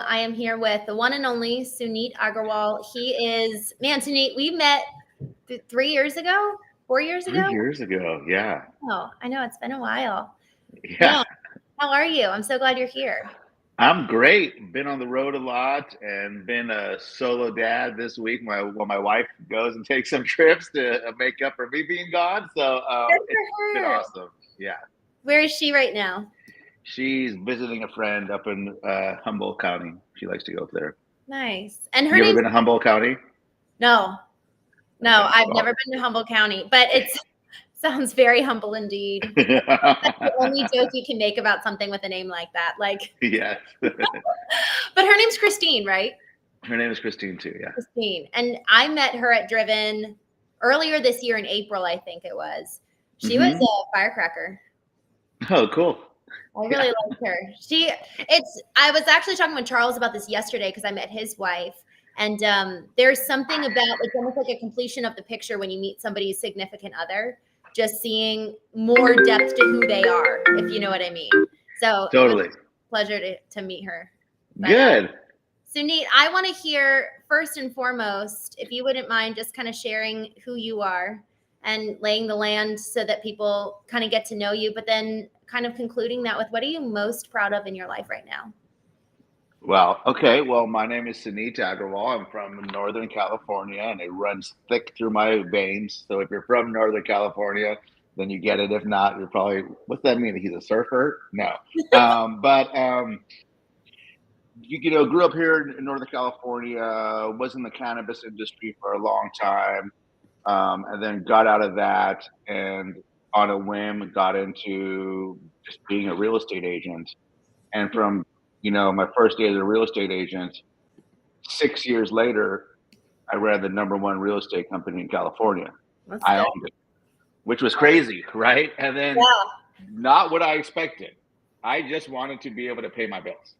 I am here with the one and only Suneet Agarwal. He is, man, Suneet, we met 3 years ago, 4 years ago. 3 years ago, yeah. Oh, I know it's been a while. Yeah. Man, how are you? I'm so glad you're here. I'm great. Been on the road a lot and been a solo dad this week. My wife goes and takes some trips to make up for me being gone. So Good it's for been her. awesome. Yeah. Where is she right now? She's visiting a friend up in Humboldt County. She likes to go up there. Nice. And her You ever name's been to Humboldt County? No, Okay. I've Well. never been to Humboldt County, but it sounds very humble indeed. That's the only joke you can make about something with a name like that. Like, Yes. but her name's Christene, right? Her name is Christine too. Yeah. Christene. And I met her at Driven earlier this year in April, I think it was. She was a firecracker. Oh, cool. I really liked her. I was actually talking with Charles about this yesterday because I met his wife. And there's something about it's almost like a completion of the picture when you meet somebody's significant other, just seeing more depth to who they are, if you know what I mean. So Totally. it was a pleasure to meet her. But, Good. Suneet, I want to hear first and foremost, if you wouldn't mind just kind of sharing who you are and laying the land so that people kind of get to know you, but then kind of concluding that with what are you most proud of in your life right now? Well, okay. Well, my name is Suneet Agarwal. I'm from Northern California, and it runs thick through my veins. So if you're from Northern California, then you get it. If not, you're probably, what's that mean? He's a surfer? No. Grew up here in Northern California, was in the cannabis industry for a long time, and then got out of that and on a whim got into just being a real estate agent. And from my first day as a real estate agent, 6 years later, I ran the number one real estate company in California. I owned it, which was crazy, right? And then not what I expected. I just wanted to be able to pay my bills.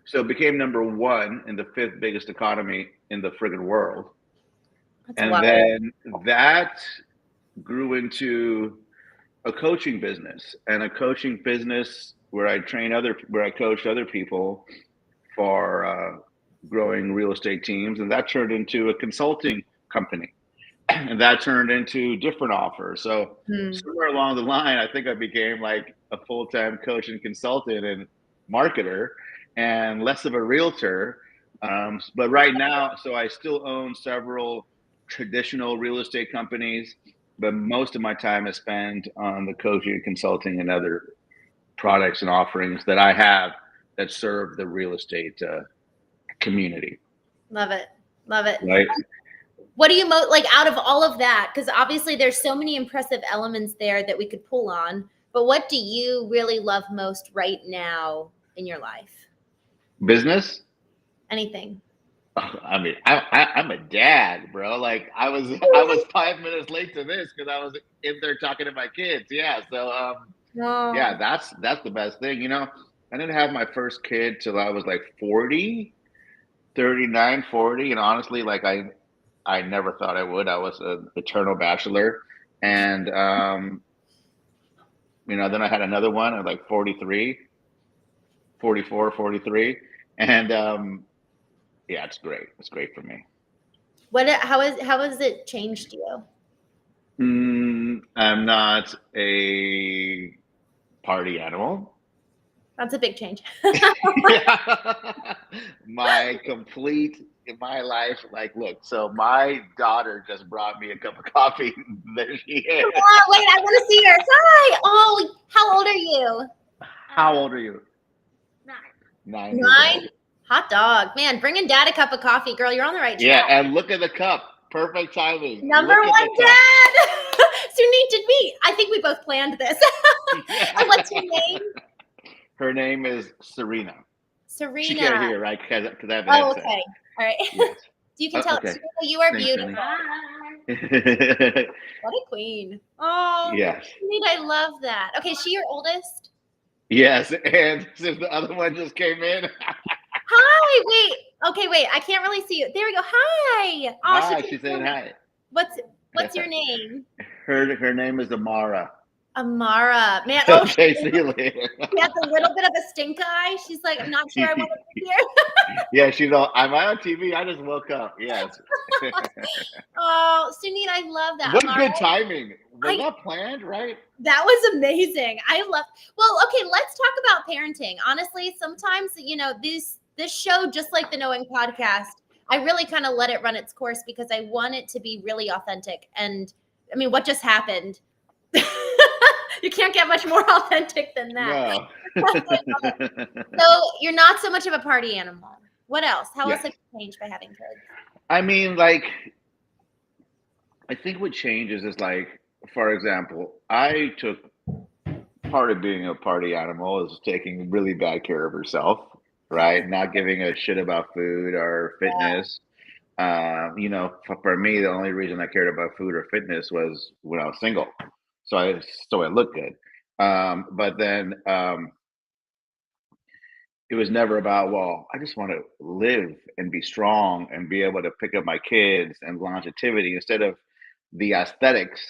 So became number one in the fifth biggest economy in the friggin' world. Then that grew into a coaching business where I coached other people for growing real estate teams, and that turned into a consulting company, and that turned into different offers. So somewhere along the line, I think I became like a full-time coach and consultant and marketer, and less of a realtor. But right now, so I still own several traditional real estate companies, but most of my time is spent on the coaching and consulting and other products and offerings that I have that serve the real estate community. Love it. Love it. Right. What do you like out of all of that? Because obviously there's so many impressive elements there that we could pull on, but what do you really love most right now in your life? Business? Anything. I mean, I'm a dad, bro. Like I was 5 minutes late to this because I was in there talking to my kids. Yeah. So yeah, that's the best thing. I didn't have my first kid till I was like 40, 39, 40. And honestly, like I never thought I would. I was an eternal bachelor. And then I had another one at like 43, 44, 43. And yeah, it's great. It's great for me. How has it changed you? I'm not a party animal. That's a big change. My life, like, look, so my daughter just brought me a cup of coffee. There she is. Oh, wait, I want to see her. Hi. Oh, how old are you? How old are you? 9. 9? Hot dog. Man, bringing dad a cup of coffee. Girl, you're on the right track. Yeah, and look at the cup. Perfect timing. Number one dad. Suneet, I think we both planned this. And what's your name? Her name is Serena. Serena. She can't hear, right? Because I have okay. All right. Yes. You can tell Serena, you are beautiful. What a queen. Oh, yes. Suneet, I love that. Okay, is she your oldest? Yes, and since the other one just came in. Hi, wait. Okay, wait. I can't really see you. There we go. Hi. Oh, hi, she said hi. What's your name? Her name is Amara. Amara, man. Oh, Okay, see you later. she has a little bit of a stink eye. She's like, I'm not sure I want to be here. Yeah, she's all, am I on TV? I just woke up. Yes. Oh, Suneet, I love that. What Amara, good timing. Was I that planned, right? that was amazing. I love. Well, okay, let's talk about parenting. Honestly, sometimes this show, just like the Knowing podcast, I really kind of let it run its course because I want it to be really authentic. And I mean, what just happened? You can't get much more authentic than that. No. So you're not so much of a party animal. What else? How Yeah. else have you changed by having kids? I mean, like, I think what changes is like, for example, I took part of being a party animal is taking really bad care of herself, right? Not giving a shit about food or fitness. You know, for me, the only reason I cared about food or fitness was when I was single, so I looked good. But then it was never about, well, I just want to live and be strong and be able to pick up my kids and longevity instead of the aesthetics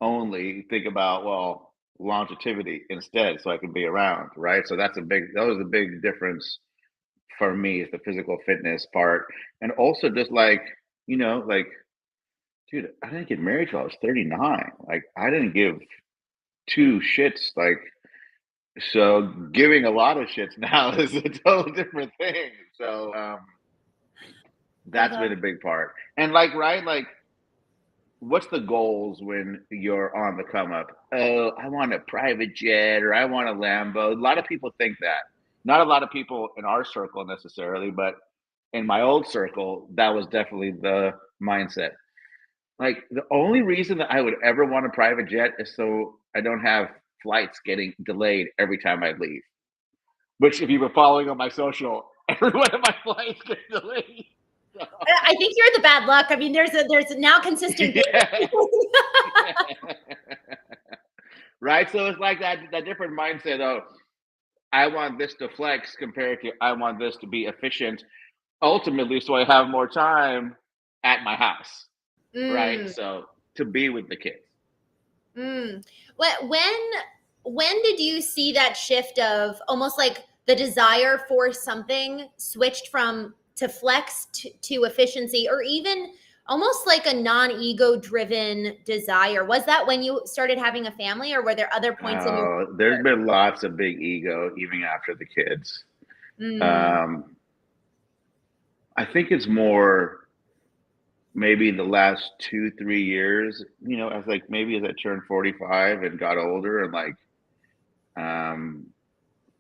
only. Think about, well, longevity instead so I can be around, right? So that was a big difference for me, is the physical fitness part. And also just like, like, dude, I didn't get married till I was 39. Like, I didn't give two shits. Like, so giving a lot of shits now is a total different thing. So that's been a big part. And like, right, like, what's the goals when you're on the come up? Oh, I want a private jet or I want a Lambo. A lot of people think that. Not a lot of people in our circle necessarily, but in my old circle, that was definitely the mindset. Like, the only reason that I would ever want a private jet is so I don't have flights getting delayed every time I leave. Which, if you've been following on my social, every one of my flights gets delayed. So. I think you're the bad luck. I mean, there's now consistent. Yeah. Right. So it's like that different mindset of, I want this to flex compared to I want this to be efficient. Ultimately, so I have more time at my house. Right. So to be with the kids. When did you see that shift of almost like the desire for something switched from to flex to efficiency, or even almost like a non-ego driven desire? Was that when you started having a family, or were there other points in your There's been lots of big ego even after the kids. I think it's more maybe the last 2-3 years, as I turned 45 and got older, and like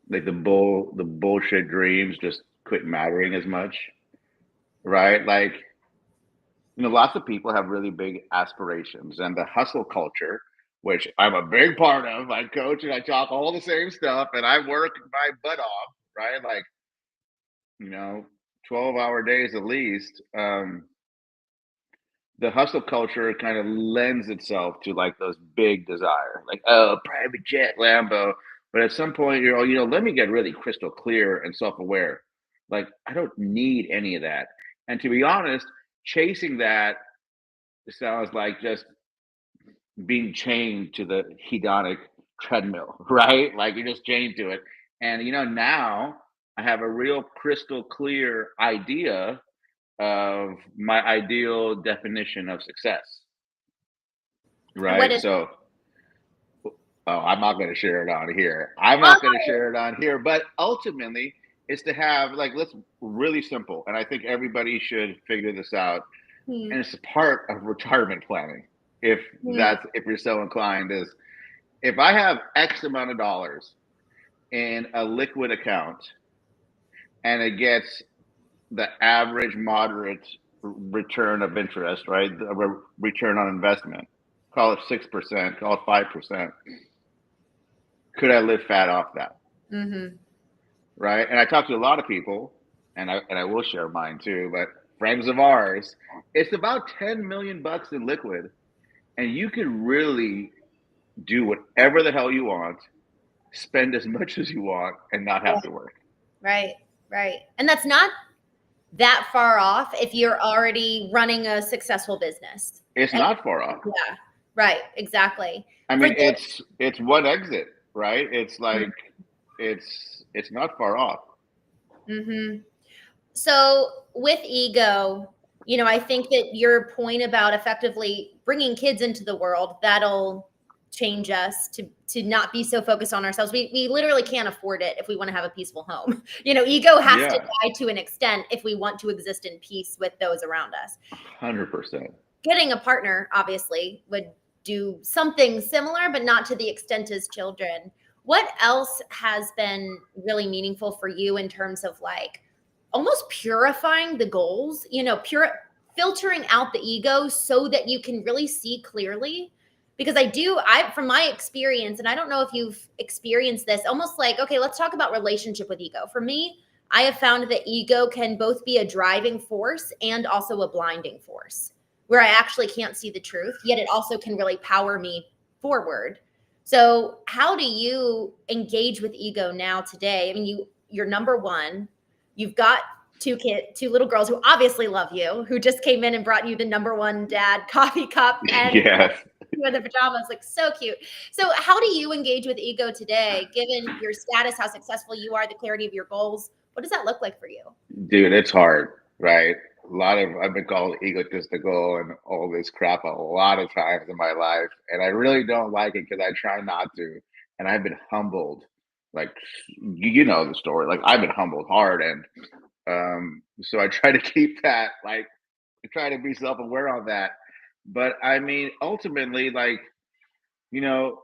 the bullshit dreams just quit mattering as much, right? Like, lots of people have really big aspirations, and the hustle culture, which I'm a big part of. I coach and I talk all the same stuff, and I work my butt off, right? Like, 12-hour days at least. The hustle culture kind of lends itself to like those big desires, like, oh, private jet, Lambo. But at some point, let me get really crystal clear and self-aware. Like, I don't need any of that. And to be honest, chasing that sounds like just being chained to the hedonic treadmill, right? Like, you're just chained to it. And now I have a real crystal clear idea of my ideal definition of success, right? So, I'm not going to share it on here. But ultimately, it's to have, like, let's really simple. And I think everybody should figure this out. And it's a part of retirement planning. If you're so inclined, is if I have X amount of dollars in a liquid account and it gets the average moderate return of interest, right? The return on investment, call it 6%, call it 5%. Could I live fat off that? Right. And I talk to a lot of people, and I will share mine too, but friends of ours, it's about 10 million bucks in liquid, and you can really do whatever the hell you want, spend as much as you want, and not have to work. Right. And that's not that far off if you're already running a successful business. It's not far off. Yeah, right. Exactly. I For mean, it's one exit, right? It's like it's not far off. mm-hmm. So with ego, I think that your point about effectively bringing kids into the world, that'll change us to not be so focused on ourselves. We literally can't afford it if we want to have a peaceful home. Ego has to Yeah, die to an extent if we want to exist in peace with those around us. 100%. Getting a partner obviously would do something similar, but not to the extent as children. What else has been really meaningful for you in terms of like almost purifying the goals, filtering out the ego so that you can really see clearly? Because from my experience, and I don't know if you've experienced this, almost like, okay, let's talk about relationship with ego. For me, I have found that ego can both be a driving force and also a blinding force where I actually can't see the truth, yet it also can really power me forward. So how do you engage with ego now today? I mean, you're number one. You've got two little girls who obviously love you, who just came in and brought you the number one dad coffee cup and Yes. you in the pajamas, like so cute. So how do you engage with ego today, given your status, how successful you are, the clarity of your goals? What does that look like for you? Dude, it's hard, right? I've been called egotistical and all this crap a lot of times in my life, and I really don't like it because I try not to. And I've been humbled, like you know the story. Like I've been humbled hard, and so I try to keep that. Like I try to be self-aware on that. But I mean, ultimately, like you know,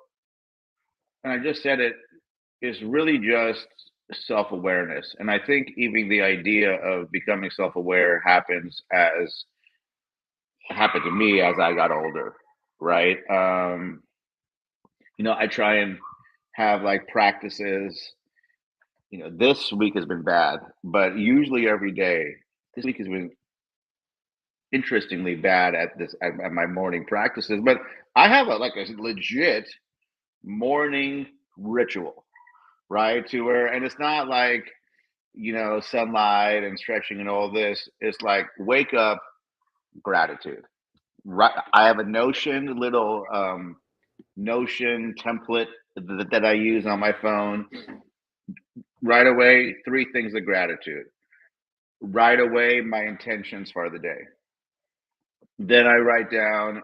and I just said it, is really just self-awareness. And I think even the idea of becoming self-aware happened to me as I got older, right? I try and have like practices. This week has been bad, but usually every day, this week has been interestingly bad at my morning practices. But I have a legit morning ritual, right? To where, and it's not like, sunlight and stretching and all this. It's like wake up, gratitude. Right. I have a Notion template that I use on my phone. Right away, three things of gratitude. Right away, my intentions for the day. Then I write down,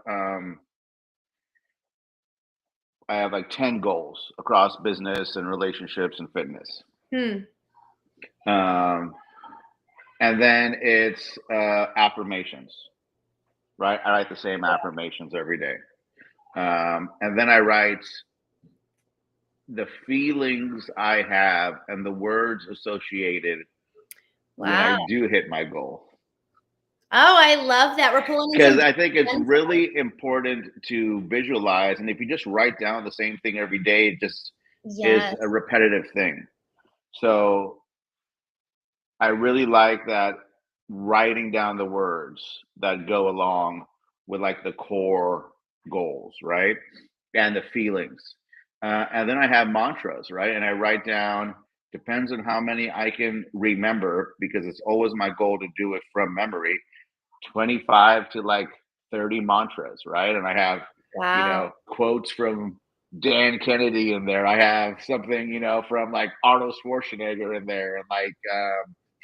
I have like 10 goals across business and relationships and fitness. Um, and then it's affirmations, right? I write the same affirmations every day. And then I write the feelings I have and the words associated when Wow. I do hit my goal. Oh, I love that. We're pulling in Because some I think it's really important to visualize. And if you just write down the same thing every day, it just is a repetitive thing. So I really like that, writing down the words that go along with like the core goals, right? And the feelings. And then I have mantras, right? And I write down, depends on how many I can remember, because it's always my goal to do it from memory, 25 to like 30 mantras, right? And I have, quotes from Dan Kennedy in there. I have something, from like Arnold Schwarzenegger in there, and like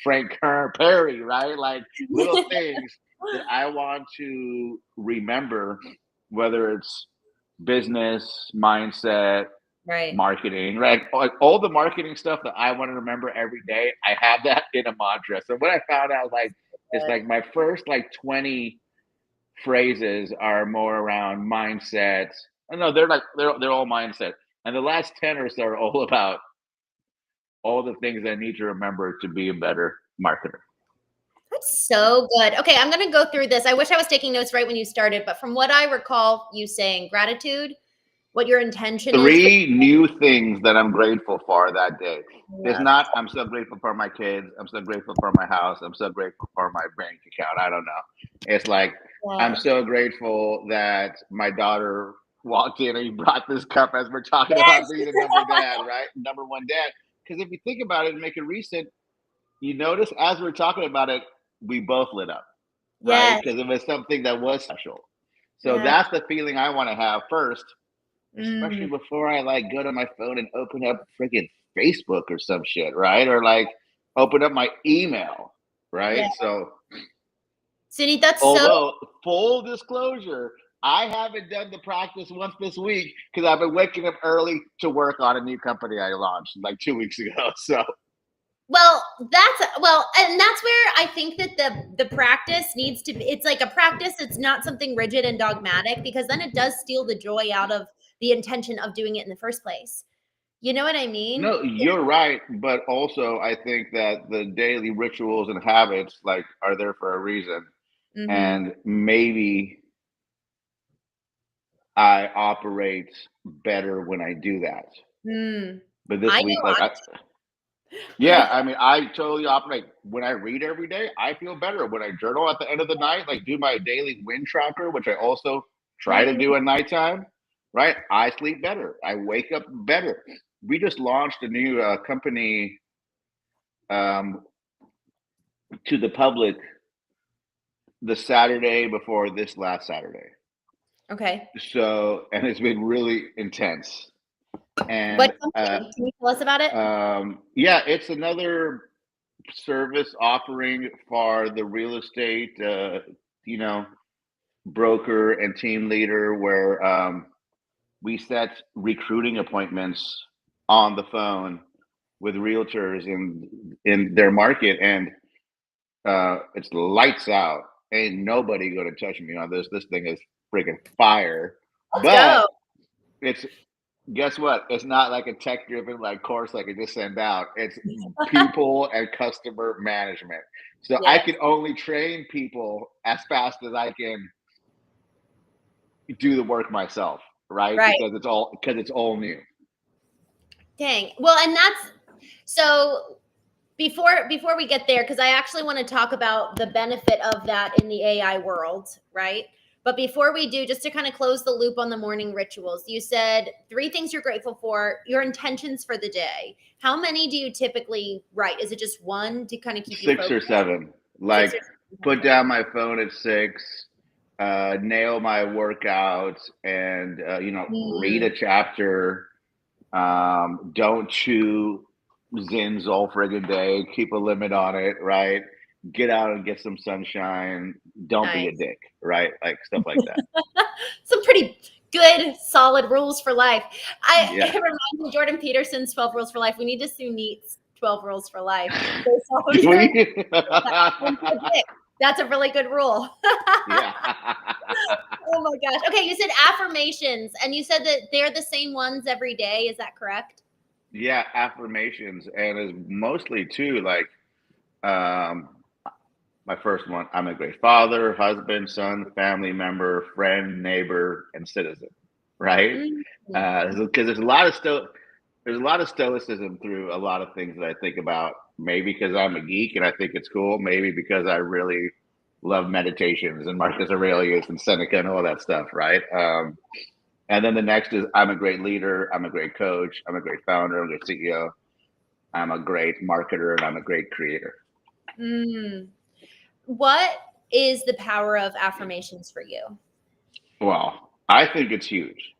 Frank Perry, right? Like little things that I want to remember, whether it's business, mindset, right. marketing, right? Like all the marketing stuff that I want to remember every day, I have that in a mantra. So what I found out, like, it's like my first like 20 phrases are more around mindset. No, they're all mindset. And the last 10 or so are all about all the things I need to remember to be a better marketer. That's so good. Okay, I'm going to go through this. I wish I was taking notes right when you started, but from what I recall you saying, gratitude, what your intention is. Three new things that I'm grateful for that day. It's not, I'm so grateful for my kids. I'm so grateful for my house. I'm so grateful for my bank account. I don't know. It's like, I'm so grateful that my daughter walked in and he brought this cup as we're talking about being the number dad, right? Number one dad. Because if you think about it and make it recent, you notice as we're talking about it, we both lit up, right? Because it was something that was special. So that's the feeling I want to have first. especially Mm, before I like go to my phone and open up freaking Facebook or some shit, right? Or like open up my email, yeah. right? So, Suneet, that's so although full disclosure, I haven't done the practice once this week because I've been waking up early to work on a new company I launched like 2 weeks ago. So, and that's where I think that the practice needs to be. It's like a practice. It's not something rigid and dogmatic, because then it does steal the joy out of the intention of doing it in the first place. You know what I mean? no, you're right, but also I think that the daily rituals and habits like are there for a reason, Mm-hmm. and maybe I operate better when I do that. Mm. But this I week, know. like, I yeah, I mean, I totally operate. When I read every day, I feel better. When I journal at the end of the night, like do my daily win tracker, which I also try to mm, do at nighttime, right? I sleep better. I wake up better. We just launched a new company um, to the public the Saturday before this last Saturday. okay. So, and it's been really intense. What And company? Can you tell us about it? yeah, it's another service offering for the real estate, you know, broker and team leader, where we set recruiting appointments on the phone with realtors in their market, and it's lights out. Ain't nobody gonna touch me on this. This thing is freaking fire. Let's But go. it's guess what? It's not like a tech driven like course like I just send out. It's people and customer management. So I Yes. can only train people as fast as I can do the work myself, right? Right. Because it's all new. Dang. Well, and that's so before we get there, because I actually want to talk about the benefit of that in the AI world, right? But before we do, just to kind of close the loop on the morning rituals, you said 3 things you're grateful for, your intentions for the day. How many do you typically write? Is it just one to kind of keep you 6 or 7. Six Like or put 7? down my phone at 6, nail my workouts, and read a Mm, chapter. Don't chew Zins all friggin' day. Keep a limit on it, right? Get out and get some sunshine. Don't be a nice. dick, right? Like stuff like that. Some pretty good, solid rules for life. It Yeah. reminds me of Jordan Peterson's 12 Rules for Life. We need to sue Neat's 12 Rules for Life. Based off of Do your, we? that's a really good rule. Yeah. Oh my gosh. Okay, you said affirmations, and you said that they're the same ones every day. Is that correct? Yeah, affirmations, and is mostly too like um my first one, I'm a great father, husband, son, family member, friend, neighbor, and citizen, right? Mm, Because there's a lot of stoicism through a lot of things that I think about. Maybe because I'm a geek and I think it's cool. Maybe because I really love meditations and Marcus Aurelius and Seneca and all that stuff, right? And then the next is I'm a great leader. I'm a great coach. I'm a great founder. I'm a great CEO. I'm a great marketer and I'm a great creator. mm. What is the power of affirmations for you? Well, I think it's huge.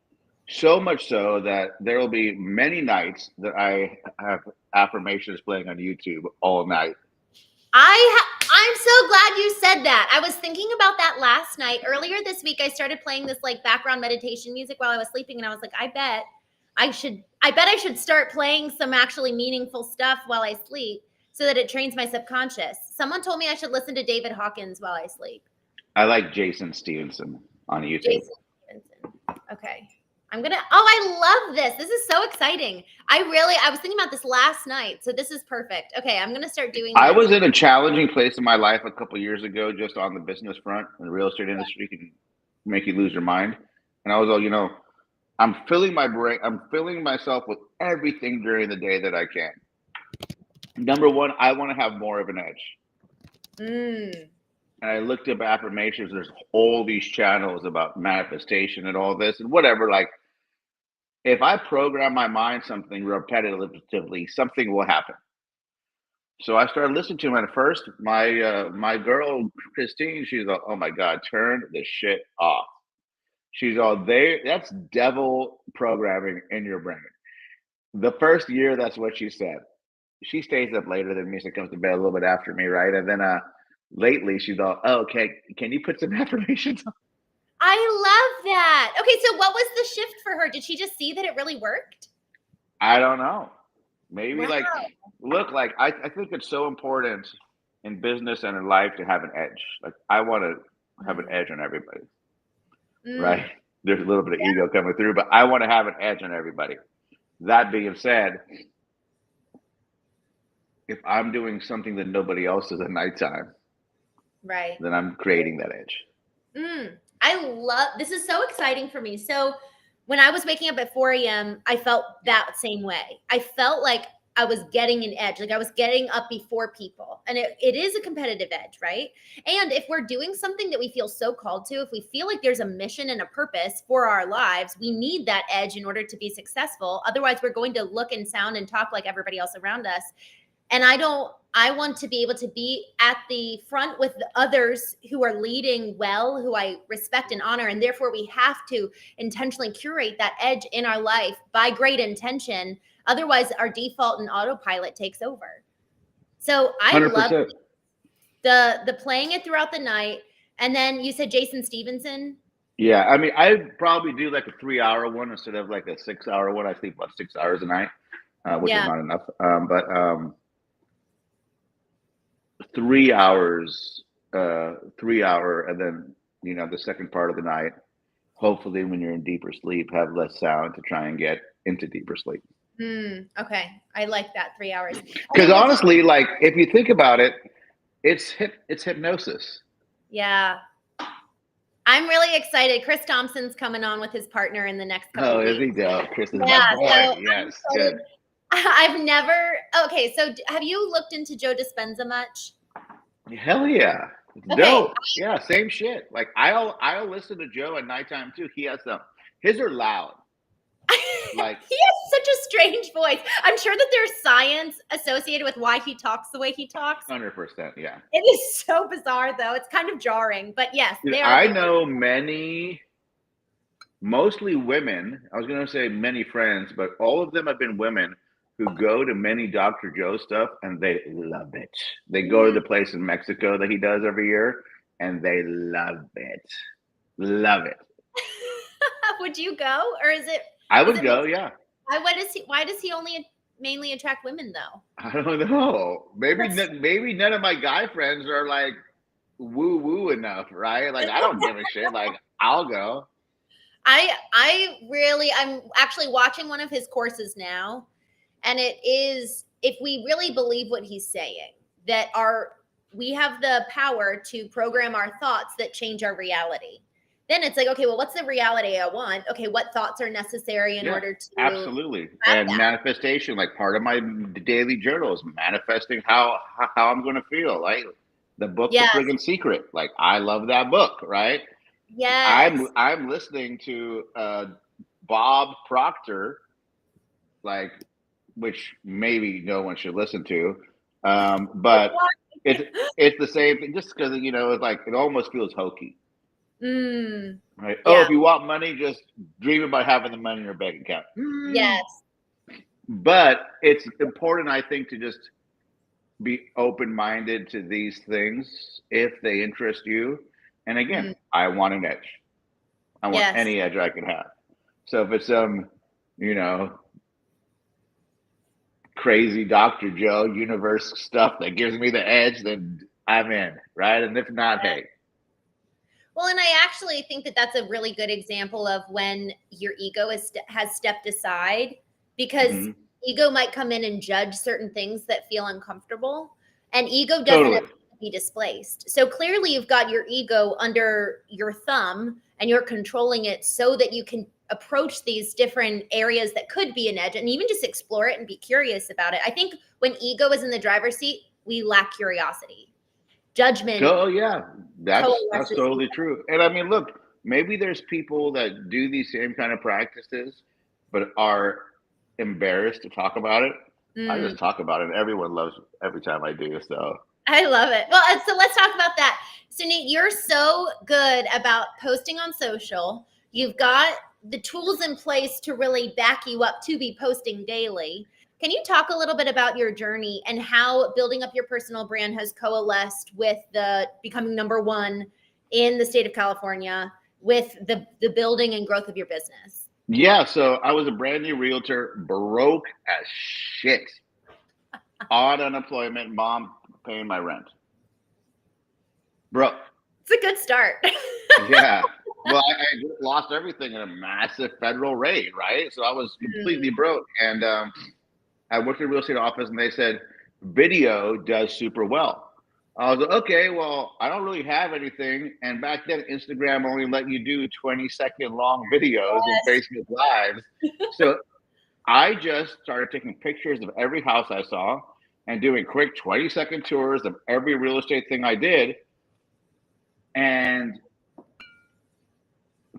So much so that there will be many nights that I have affirmations playing on YouTube all night. I'm so glad you said that. I was thinking about that last night. Earlier this week, I started playing this like background meditation music while I was sleeping, and I was like, I bet I should start playing some actually meaningful stuff while I sleep so that it trains my subconscious. Someone told me I should listen to David Hawkins while I sleep. I like Jason Stevenson on YouTube. Jason Stevenson. Okay. I love this. This is so exciting. I was thinking about this last night. So this is perfect. Okay. I'm going to start doing I this. was in a challenging place in my life a couple years ago, just on the business front. And the real estate industry can make you lose your mind. And I was all, I'm filling my brain, I'm filling myself with everything during the day that I can. Number one, I want to have more of an edge. Mm, And I looked up affirmations. There's all these channels about manifestation and all this and whatever. Like, if I program my mind something repetitively, something will happen. So I started listening to him. At first, my girl Christene, she's like, "Oh my God, turn the shit off." She's all there. That's devil programming in your brain. The first year, that's what she said. She stays up later than me, so comes to bed a little bit after me, right? And then lately she's all, oh, okay, can you put some affirmations on? I love that. Okay, so what was the shift for her? Did she just see that it really worked? I don't know. Maybe Wow. look, I think it's so important in business and in life to have an edge. Like I want to have an edge on everybody, right? There's a little bit of ego coming through, but I want to have an edge on everybody. That being said, if I'm doing something that nobody else is at nighttime, right, then I'm creating that edge. I love this. Is so exciting for me. So when I was waking up at 4 a.m., I felt that same way. I felt like I was getting an edge, like I was getting up before people. And it is a competitive edge, right? And if we're doing something that we feel so called to, if we feel like there's a mission and a purpose for our lives, we need that edge in order to be successful. Otherwise, we're going to look and sound and talk like everybody else around us. And I want to be able to be at the front with the others who are leading well, who I respect and honor. And therefore we have to intentionally curate that edge in our life by great intention. Otherwise our default and autopilot takes over. So I 100%. love the playing it throughout the night. And then you said Jason Stevenson. Yeah. I mean, I'd probably do like a 3-hour one instead of like a 6-hour one. I sleep about 6 hours a night, which is not enough. But 3 hours, 3 hour, and then the second part of the night. Hopefully, when you're in deeper sleep, have less sound to try and get into deeper sleep. Okay, I like that 3 hours. Because honestly, like if you think about it, it's hypnosis. Yeah. I'm really excited. Chris Thompson's coming on with his partner in the next couple of weeks. Oh, is he dope? Chris is my boy. So yes, good. I've never. Okay, so have you looked into Joe Dispenza much? Hell yeah. Okay. Dope. Yeah, same shit. Like I'll listen to Joe at nighttime too. He has some. His are loud. Like he has such a strange voice. I'm sure that there's science associated with why he talks the way he talks. 100%, yeah. It is so bizarre though. It's kind of jarring, but yes, I know mostly women. I was gonna say many friends, but all of them have been women who go to many Dr. Joe stuff and they love it. They go to the place in Mexico that he does every year and they love it. Love it. Would you go, or is it? I would go, yeah. Why does he only mainly attract women though? I don't know. Maybe none of my guy friends are like woo woo enough, right? Like I don't give a shit. Like I'll go. I'm actually watching one of his courses now, and it is, if we really believe what he's saying, that we have the power to program our thoughts that change our reality. Then it's like, okay, well, what's the reality I want? Okay, what thoughts are necessary in order to absolutely. And manifestation, like part of my daily journal is manifesting how I'm going to feel. Like the book, The Friggin' Secret. Like I love that book, right? Yes. I'm listening to Bob Proctor, like, which maybe no one should listen to, but it's the same thing. Just because it's like it almost feels hokey. Right. Oh, if you want money, just dream about having the money in your bank account. Yes. But it's important, I think, to just be open-minded to these things if they interest you. And again, I want an edge. I want any edge I can have. So if it's some, crazy Dr. Joe universe stuff that gives me the edge, then I'm in, right? And if not, hey. Well, and I actually think that that's a really good example of when your ego has stepped aside, because ego might come in and judge certain things that feel uncomfortable, and ego doesn't have to be displaced. So clearly you've got your ego under your thumb and you're controlling it so that you can approach these different areas that could be an edge and even just explore it and be curious about it. I think when ego is in the driver's seat, we lack curiosity. Judgment. Oh yeah, that's totally true. And I mean, look, maybe there's people that do these same kind of practices, but are embarrassed to talk about it. I just talk about it, and everyone loves every time I do. So I love it. Well, so let's talk about that. Suneet, you're so good about posting on social. You've got the tools in place to really back you up to be posting daily. Can you talk a little bit about your journey and how building up your personal brand has coalesced with the becoming number one in the state of California with the building and growth of your business? Yeah, so I was a brand new realtor, broke as shit, on unemployment, mom paying my rent. Broke. It's a good start. Yeah. Well, I lost everything in a massive federal raid, right? So I was completely broke. And I worked in a real estate office and they said, video does super well. I was like, okay, well, I don't really have anything. And back then, Instagram only let you do 20-second long videos and Facebook Lives. So I just started taking pictures of every house I saw and doing quick 20-second tours of every real estate thing I did. And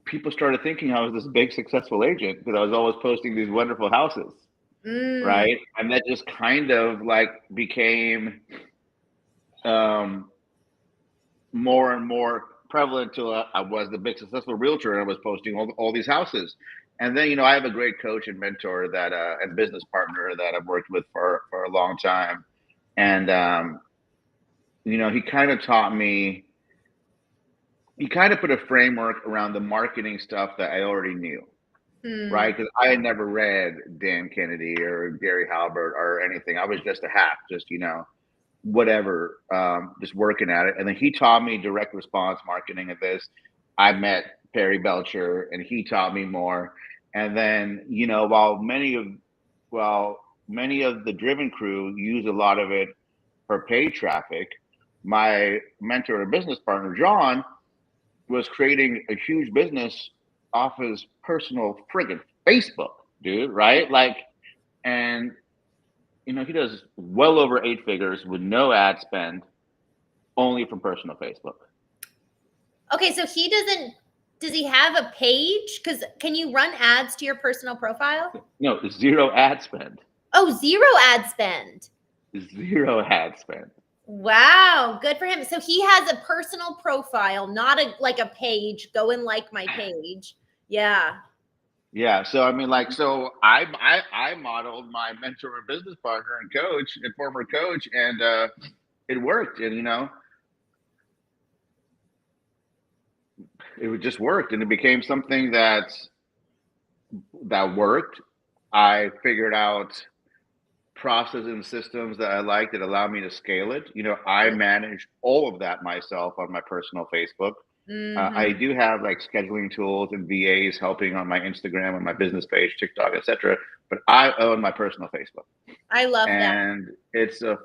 people started thinking I was this big successful agent because I was always posting these wonderful houses. Right. And that just kind of like became more and more prevalent till I was the big successful realtor and I was posting all these houses. And then, I have a great coach and mentor that and business partner that I've worked with for a long time. And, he kind of taught me, he kind of put a framework around the marketing stuff that I already knew. Right. Because I had never read Dan Kennedy or Gary Halbert or anything. I was just a hack, just, whatever, just working at it. And then he taught me direct response marketing at this. I met Perry Belcher and he taught me more. And then, while many of the Driven crew use a lot of it for paid traffic, my mentor and business partner, John, was creating a huge business off his personal friggin' Facebook, dude, right? Like, and he does well over 8 figures with no ad spend, only from personal Facebook. Okay, so does he have a page? Because can you run ads to your personal profile? No, 0 ad spend. Oh, 0 ad spend. 0 ad spend. Wow, good for him. So he has a personal profile, not a page. Go and like my page. Yeah. Yeah. So I mean, so I modeled my mentor and business partner and coach and former coach, and it worked. And it just worked, and it became something that worked. I figured out processes and systems that I like that allow me to scale it. I manage all of that myself on my personal Facebook. I do have like scheduling tools and VAs helping on my Instagram and my business page, TikTok, etc. But I own my personal Facebook. I love that. And it's a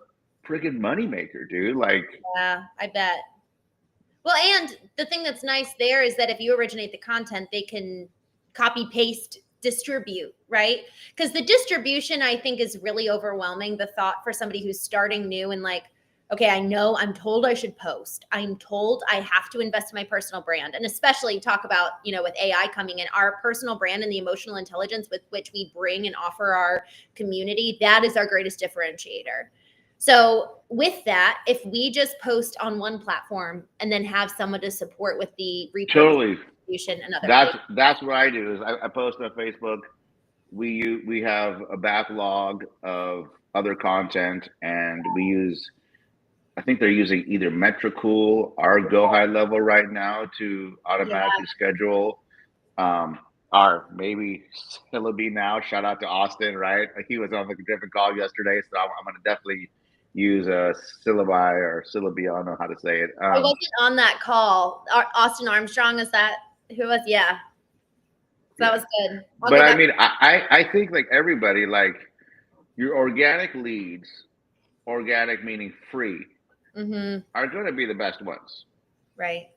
friggin' moneymaker, dude. Like, yeah, I bet. Well, and the thing that's nice there is that if you originate the content, they can copy, paste, distribute, right? Because the distribution, I think, is really overwhelming. The thought for somebody who's starting new and like, okay, I'm told I should post. I'm told I have to invest in my personal brand. And especially talk about, with AI coming in, our personal brand and the emotional intelligence with which we bring and offer our community, that is our greatest differentiator. So with that, if we just post on one platform and then have someone to support with the totally distribution, another that's what I do is I post on Facebook. We have a backlog of other content, and we use, I think they're using either Metricool or Go High Level right now to automatically schedule. Or maybe Syllabi now. Shout out to Austin, right? He was on a different call yesterday, so I'm going to definitely use Syllabi or Syllabi. I don't know how to say it. I wasn't on that call. Austin Armstrong, is that who was? Yeah. That was good. But I mean, I think like everybody, like your organic leads, organic meaning free, are going to be the best ones. Right.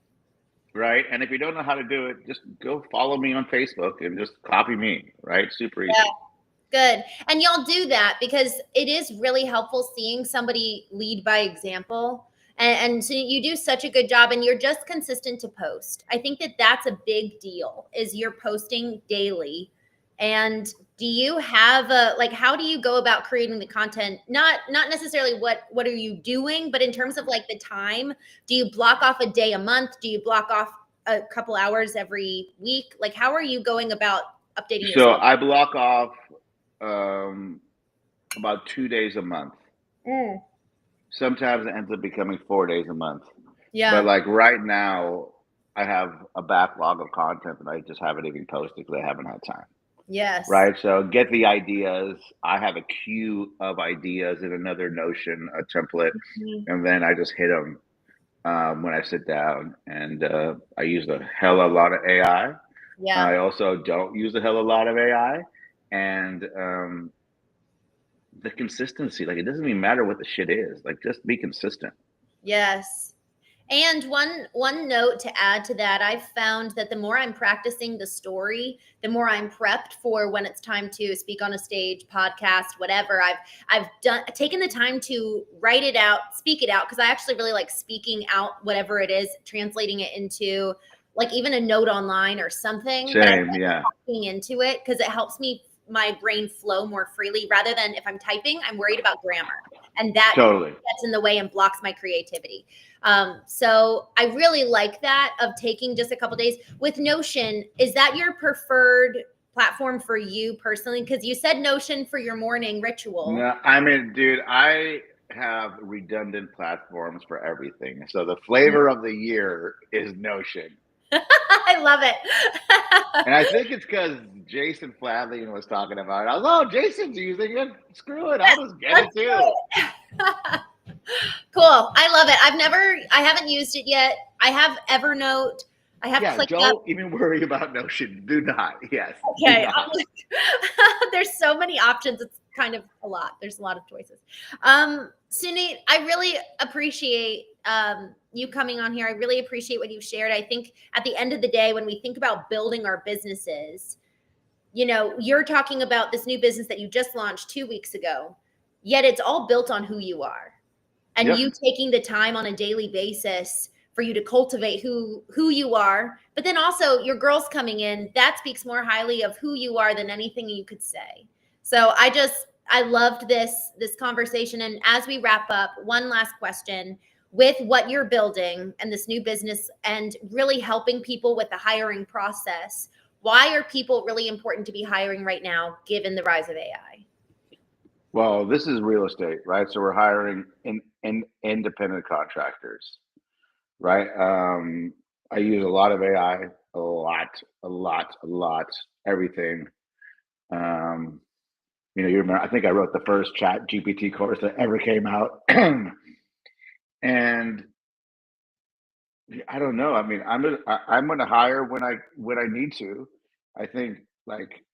Right. And if you don't know how to do it, just go follow me on Facebook and just copy me. Right. Super easy. Yeah. Good. And y'all do that because it is really helpful seeing somebody lead by example. And so you do such a good job and you're just consistent to post. I think that that's a big deal is you're posting daily. And do you have how do you go about creating the content? Not necessarily what are you doing, but in terms of like the time, do you block off a day a month? Do you block off a couple hours every week? Like, how are you going about updating So yourself? I block off about 2 days a month. Sometimes it ends up becoming 4 days a month. But Yeah. like right now, I have a backlog of content that I just haven't even posted because I haven't had time. Yes. Right. So get the ideas. I have a queue of ideas in another Notion, a template, Mhm. and then I just hit them when I sit down. And I use a hell of a lot of AI. Yeah. I also don't use a hell of a lot of AI. And the consistency, like it doesn't even matter what the shit is, like just be consistent. Yes. And one note to add to that, I've found that the more I'm practicing the story, the more I'm prepped for when it's time to speak on a stage, podcast, whatever. I've taken the time to write it out, speak it out, because I actually really like speaking out whatever it is, translating it into like even a note online or something. But I Same, like yeah, talking into it because it helps me my brain flow more freely rather than if I'm typing, I'm worried about grammar. And that totally. gets in the way and blocks my creativity. So I really like that of taking just a couple days with Notion. Is that your preferred platform for you personally? Because you said Notion for your morning ritual. No, I mean, dude, I have redundant platforms for everything. So the flavor of the year is Notion. I love it. And I think it's because Jason Fladley was talking about it. I was, oh, Jason's using it. Screw it. I'll just get it Let's do too. it. Cool. I love it. I haven't used it yet. I have Evernote. I have Yeah, ClickUp. don't even worry about Notion. Do not. Yes, do Okay. not. There's so many options. It's kind of a lot. There's a lot of choices. Suneet, I really appreciate you coming on here. I really appreciate what you've shared. I think at the end of the day, when we think about building our businesses, you know, you're talking about this new business that you just launched 2 weeks ago, yet it's all built on who you are and Yep. you taking the time on a daily basis for you to cultivate who you are, but then also your girls coming in, that speaks more highly of who you are than anything you could say. So I loved this conversation. And as we wrap up, one last question: with what you're building and this new business and really helping people with the hiring process, why are people really important to be hiring right now given the rise of AI? Well, this is real estate, right? So we're hiring in independent contractors, right? I use a lot of AI, a lot, everything. Um, you remember, I think I wrote the first chat GPT course that ever came out. And I don't know. I mean, I'm gonna hire when I need to. I think like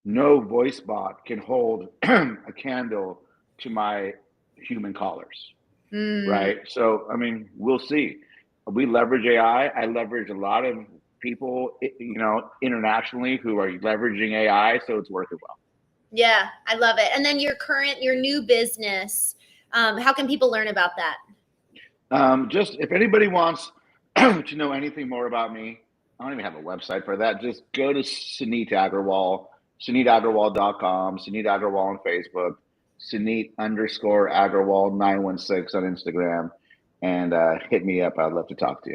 no voice bot can hold a candle to my human callers, Mm, right? So I mean, we'll see. We leverage AI. I leverage a lot of people, internationally who are leveraging AI, so it's working well. yeah, I love it. And then your new business, how can people learn about that? Just if anybody wants to know anything more about me, I don't even have a website for that. Just go to Suneet Agarwal, SuneetAgarwal.com, Suneet Agarwal on Facebook, Suneet_Agarwal 916 on Instagram, and hit me up. I'd love to talk to you.